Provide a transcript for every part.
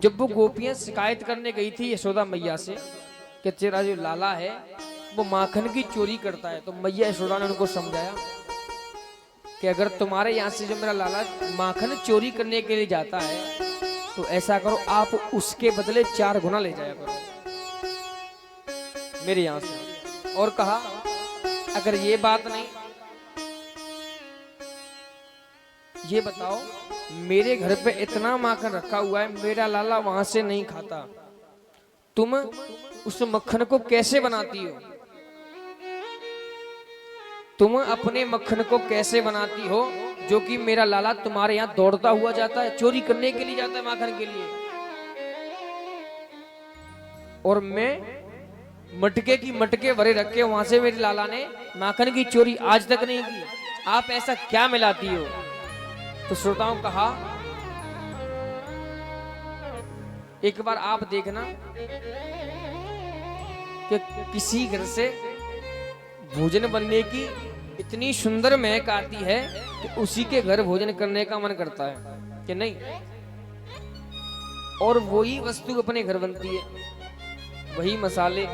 जब वो गोपियां शिकायत करने गई थी यशोदा मैया से कि तेरा जो लाला है वो माखन की चोरी करता है, तो मैया यशोदा ने उनको समझाया कि अगर तुम्हारे यहाँ से जो मेरा लाला माखन चोरी करने के लिए जाता है तो ऐसा करो, आप उसके बदले 4 गुना ले जाया करो मेरे यहाँ से। और कहा अगर ये बात नहीं, ये बताओ मेरे घर पे इतना माखन रखा हुआ है, मेरा लाला वहां से नहीं खाता, तुम उस मक्खन को कैसे बनाती हो? तुम अपने मक्खन को कैसे बनाती हो जो कि मेरा लाला तुम्हारे यहाँ दौड़ता हुआ जाता है, चोरी करने के लिए जाता है माखन के लिए, और मैं मटके की मटके भरे रख के वहां से मेरे लाला ने माखन की चोरी आज तक नहीं की, आप ऐसा क्या मिलाती हो? तो श्रोताओं कहा एक बार आप देखना कि किसी घर से भोजन बनने की इतनी सुंदर महक आती है कि उसी के घर भोजन करने का मन करता है कि नहीं, और वही वस्तु अपने घर बनती है, वही मसाले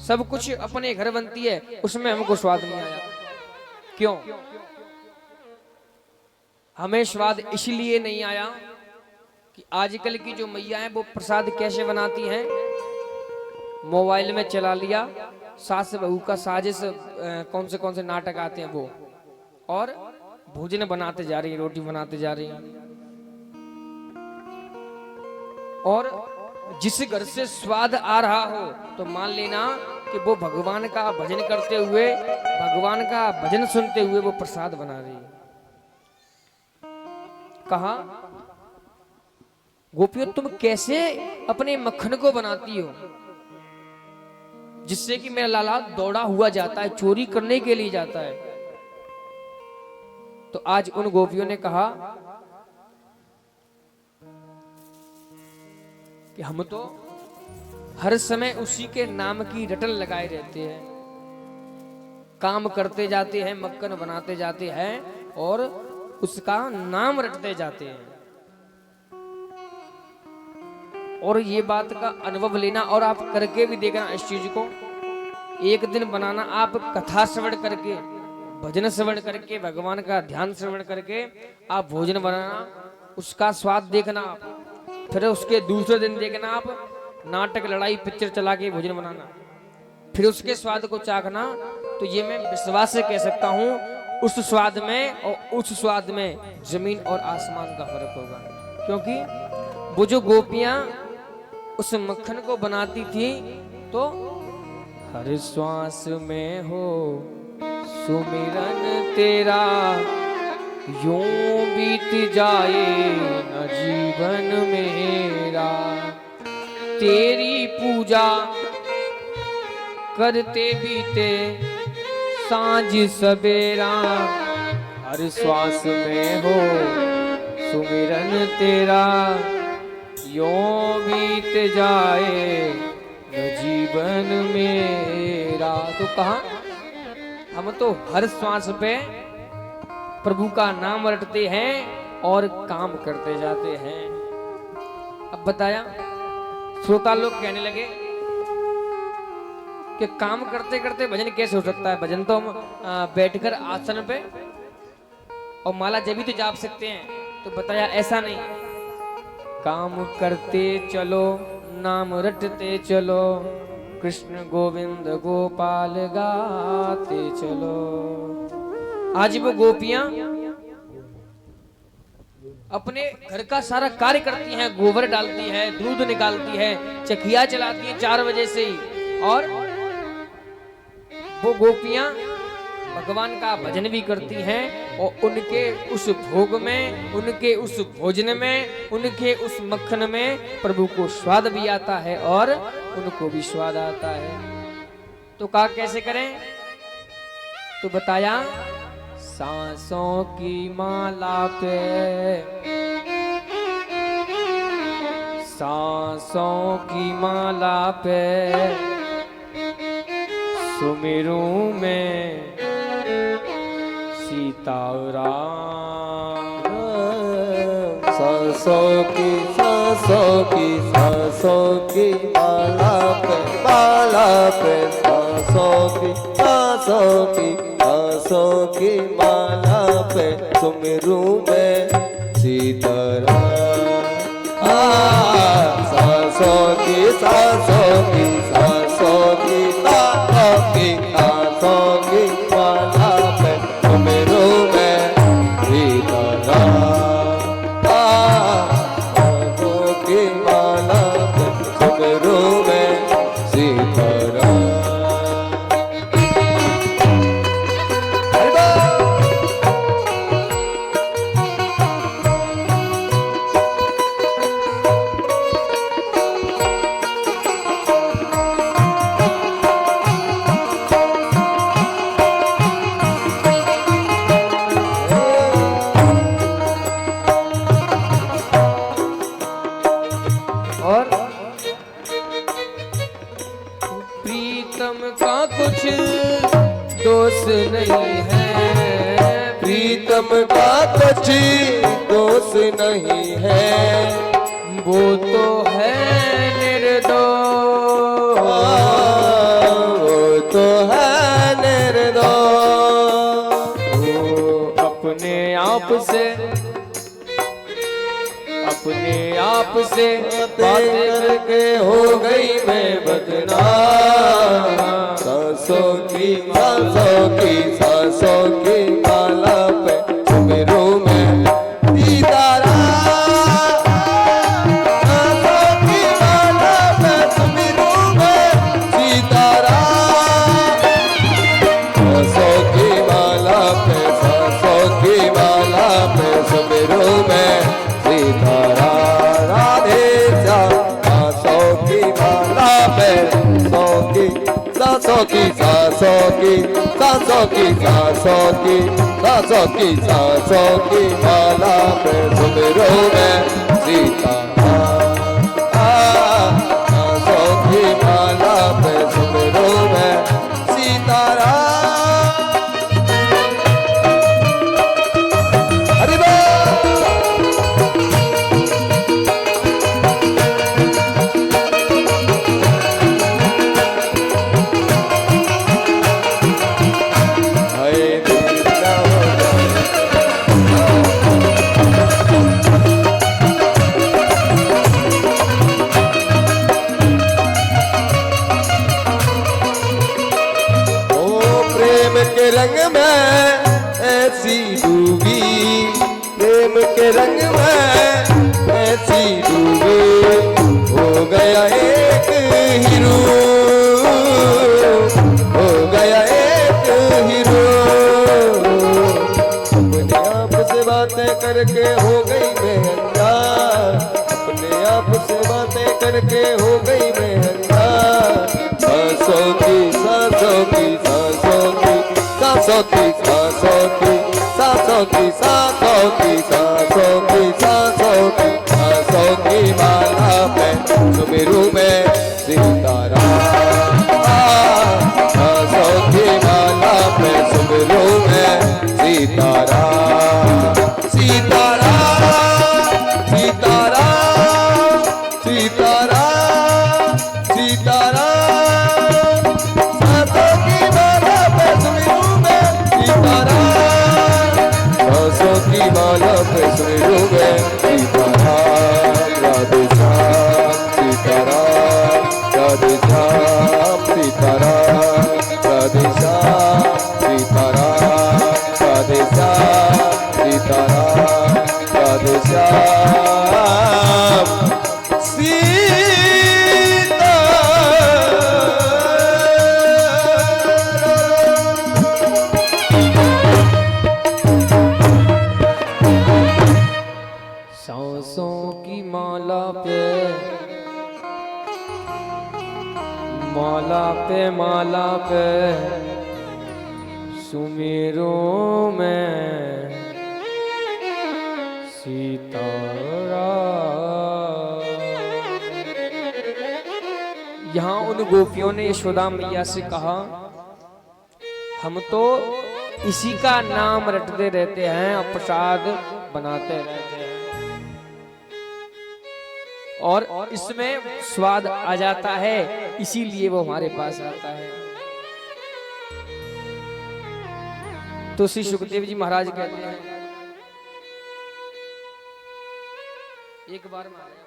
सब कुछ अपने घर बनती है, उसमें हमको स्वाद नहीं आया। क्यों हमें स्वाद इसलिए नहीं आया कि आजकल की जो मैया है वो प्रसाद कैसे बनाती हैं, मोबाइल में चला लिया, सास बहू का साजिश कौन से नाटक आते हैं वो, और भोजन बनाते जा रही है, रोटी बनाते जा रही है। और जिस घर से स्वाद आ रहा हो तो मान लेना कि वो भगवान का भजन करते हुए, भगवान का भजन सुनते हुए वो प्रसाद बना रही है। कहा गोपियों तुम कैसे अपने मक्खन को बनाती हो जिससे कि मेरा लाला दौड़ा हुआ जाता है, चोरी करने के लिए जाता है? तो आज उन गोपियों ने कहा कि हम तो हर समय उसी के नाम की रटल लगाए रहते हैं, काम करते जाते हैं, मक्खन बनाते जाते हैं और उसका नाम रटते जाते हैं। और ये बात का अनुभव लेना और आप करके भी देखना इस चीज को, एक दिन बनाना, आप कथा श्रवण करके, भजन श्रवण करके, भगवान का ध्यान श्रवण करके आप भोजन बनाना, उसका स्वाद देखना आप, फिर उसके दूसरे दिन देखना आप नाटक लड़ाई पिक्चर चला के भोजन बनाना, फिर उसके स्वाद को चाखना। तो ये मैं विश्वास से कह सकता हूँ उस स्वाद में और उस स्वाद में जमीन और आसमान का फर्क होगा, क्योंकि वो जो गोपियां उस मक्खन को बनाती थी तो हर श्वास में हो सुमिरन तेरा, यूं बीत जाए न जीवन मेरा, तेरी पूजा करते बीते सांझ सवेरा, हर श्वास में हो सुमिरन तेरा, यूं बीत जाए न जीवन मेरा। तो कहा हम तो हर श्वास पे प्रभु का नाम रटते हैं और काम करते जाते हैं। अब बताया, श्रोता लोग कहने लगे कि काम करते करते भजन कैसे हो सकता है? भजन तो हम बैठकर आसन पे और माला जब तो जाप सकते हैं। तो बताया ऐसा नहीं, काम करते चलो नाम रटते चलो, कृष्ण गोविंद गोपाल गाते चलो। आज वो गोपियां अपने घर का सारा कार्य करती हैं, गोबर डालती हैं, दूध निकालती हैं, चकिया चलाती हैं 4 बजे से ही, और वो गोपियां भगवान का भजन भी करती हैं और उनके उस भोग में, उनके उस भोजन में, उनके उस मक्खन में प्रभु को स्वाद भी आता है और उनको भी स्वाद आता है। तो कहा कैसे करें? तो बताया सांसों की माला पे, सांसों की माला पे सुमिरू में सीता राम, सांसों की माला पे सांसों की माला पे सुमिरू मैं सीताराम। सांसों की माला पे सुमिरू मैं सीताराम। सांसों की माला पे सुमिरू मैं सीताराम। और प्रीतम का कुछ दोष नहीं है, प्रीतम का कुछ दोष नहीं है, वो तो है निर्दोष। वो तो है निर्दोष। वो अपने आप से बातें करके हो गई मैं बदनाम। सांसों की माला पे सुमिरू मैं सीताराम। सांसों की माला पे सुमिरू मैं सीताराम। सांसों की माला पे सुमिरू मैं सीताराम। राधे श्याम। सांसों की माला पे सांसों की माला पे सुमिरो मैं सीताराम। सांसों की माला पे सुमिरो मैं सीताराम। हरि बोल। के रंग में ऐसी डूबी, प्रेम के रंग में ऐसी डूबी, हो गया एक हीरो, हो गया एक हीरो। अपने आप से बातें करके हो गई मैं अंजान, अपने आप से बातें करके हो गई मैं अंजान। सांसों की माला पे सुमिरू मैं सीताराम। सांसों की माला पे सुमिरू मैं सीताराम। सीताराम सीताराम सीताराम सीताराम। सांसों की माला पे सुमिरू मैं सीताराम। सांसों की माला पे सुमिरू मैं सीताराम। राधे श्याम सीताराम, राधे श्याम सीताराम, राधे श्याम सीताराम, राधे श्याम सीताराम, राधे श्याम सांसों की माला पे सुमिरो मैं सीताराम। यहाँ उन गोपियों ने यशोदा मैया से कहा, हम तो इसी का नाम रटते रहते हैं और प्रसाद बनाते रहते हैं, और इसमें स्वाद आ जाता है, इसीलिए वो हमारे पास आता है। तो श्री सुखदेव जी महाराज कहते हैं, एक बार में आ गया।